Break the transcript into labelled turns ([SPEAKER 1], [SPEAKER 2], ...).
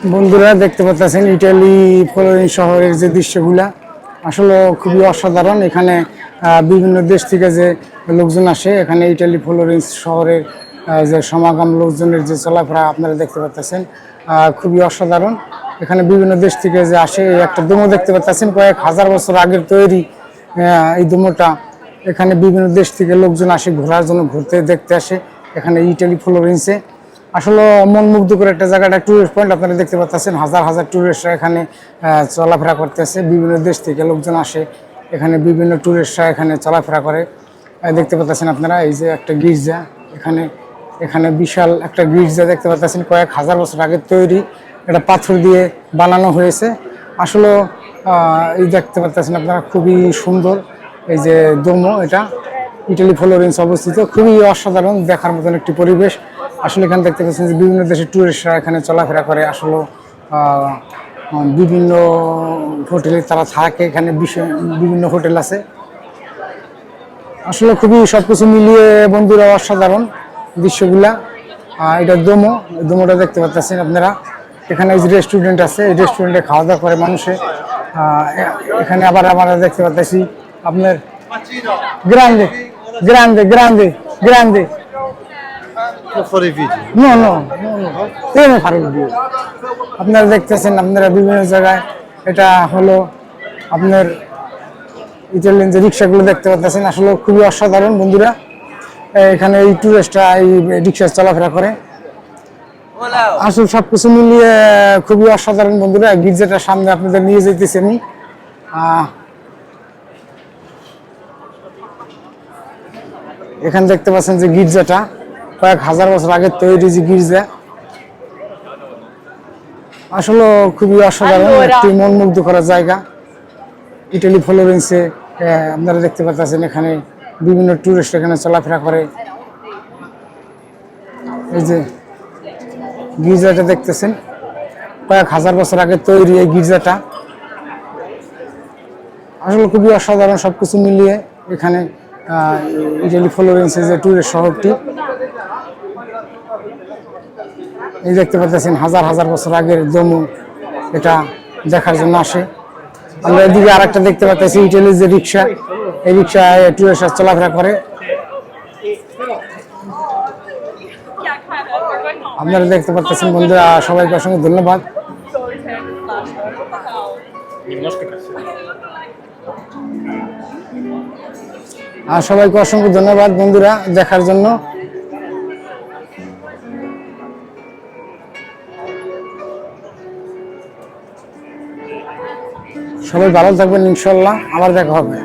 [SPEAKER 1] বন্ধুরা দেখতে পাচ্ছেন ইটালি ফ্লোরেন্স শহরের যে দৃশ্যগুলা আসলে খুবই অসাধারণ। এখানে বিভিন্ন দেশ থেকে যে লোকজন আসে, এখানে ইটালি ফ্লোরেন্স শহরের যে সমাগম লোকজনের যে চলাফেরা আপনারা দেখতে পাচ্ছেন খুবই অসাধারণ। এখানে বিভিন্ন দেশ থেকে যে আসে, একটা ডোমো দেখতে পাচ্ছেন কয়েক হাজার বছর আগের তৈরি এই ডোমোটা। এখানে বিভিন্ন দেশ থেকে লোকজন আসে ঘোরার জন্য, ঘুরতে দেখতে আসে এখানে ইটালি ফ্লোরেন্সে। আসলে মন মুগ্ধকর একটা জায়গা, একটা টুরিস্ট পয়েন্ট। আপনারা দেখতে পাচ্ছেন হাজার হাজার টুরিস্টরা এখানে চলাফেরা করতেছে, বিভিন্ন দেশ থেকে লোকজন আসে এখানে, বিভিন্ন টুরিস্টরা এখানে চলাফেরা করে। দেখতে পাচ্ছেন আপনারা এই যে একটা গির্জা, এখানে এখানে বিশাল একটা গির্জা দেখতে পাচ্ছেন, কয়েক হাজার বছর আগের তৈরি, এটা পাথর দিয়ে বানানো হয়েছে। আসলে এই দেখতে পাচ্ছেন আপনারা খুবই সুন্দর এই যে ডোমো, এটা ইটালি ফ্লোরেন্স অবস্থিত, খুবই অসাধারণ দেখার মতন একটি পরিবেশ। আসলে এখানে দেখতে পাচ্ছেন যে বিভিন্ন দেশের টুরিস্টরা এখানে চলাফেরা করে। আসলে বিভিন্ন হোটেলে তারা থাকে, এখানে বিভিন্ন হোটেল আছে। আসলে খুবই সবকিছু মিলিয়ে বন্ধুরা অসাধারণ দৃশ্যগুলা। এটা ডোমোটা দেখতে পাচ্ছেন আপনারা। এখানে যে রেস্টুরেন্ট আছে, এই রেস্টুরেন্টে খাওয়া দাওয়া করে মানুষে। এখানে আবার আমরা দেখতে পাচ্ছি আপনার গ্রান্দে গ্রান্দে গ্রান্দে গ্রান্দে আপনারা দেখতেছেন আপনারা বিভিন্ন জায়গায়। এটা হলো আপনার ইটালিয়ান যে রিক্সাগুলো দেখতে পাচ্ছেন, আসলে খুবই অসাধারণ বন্ধুরা। এখানে এই টুরিস্টরা এই রিক্সা চলাফেরা করে। আসলে সবকিছু মিলিয়ে খুবই অসাধারণ বন্ধুরা। গির্জাটার সামনে আপনাদের নিয়ে যেতেছি আমি। এখানে দেখতে পাচ্ছেন যে গির্জাটা কয়েক হাজার বছর আগের তৈরি যে গির্জা, আসলে খুবই অসাধারণ একটি মন মুগ্ধ করার জায়গা ইটালি ফ্লোরেন্সে। আপনারা দেখতে পাচ্ছেন এখানে বিভিন্ন টুরিস্ট এখানে চলাফেরা করে। এই যে গির্জাটা দেখতেছেন, কয়েক হাজার বছর আগে তৈরি এই গির্জাটা, আসলে খুবই অসাধারণ সবকিছু মিলিয়ে। এখানে ইটালি ফ্লোরেন্সের যে টুরিস্ট শহরটি, এই দেখতে পাচ্ছেন হাজার হাজার বছর আগের ডোমো, এটা দেখার জন্য আসে। আমরা এদিকে আর একটা দেখতে পাচ্ছি ইটালির যে রিক্সা, এই রিক্সায় টুরিস্টরা চলাফেরা করে। আপনারা দেখতে পাচ্ছেন বন্ধুরা, সবাইকে অসংখ্য ধন্যবাদ। আর সবাইকে অসংখ্য ধন্যবাদ বন্ধুরা দেখার জন্য। সবাই ভালো থাকবেন, ইনশাল্লাহ আবার দেখা হবে।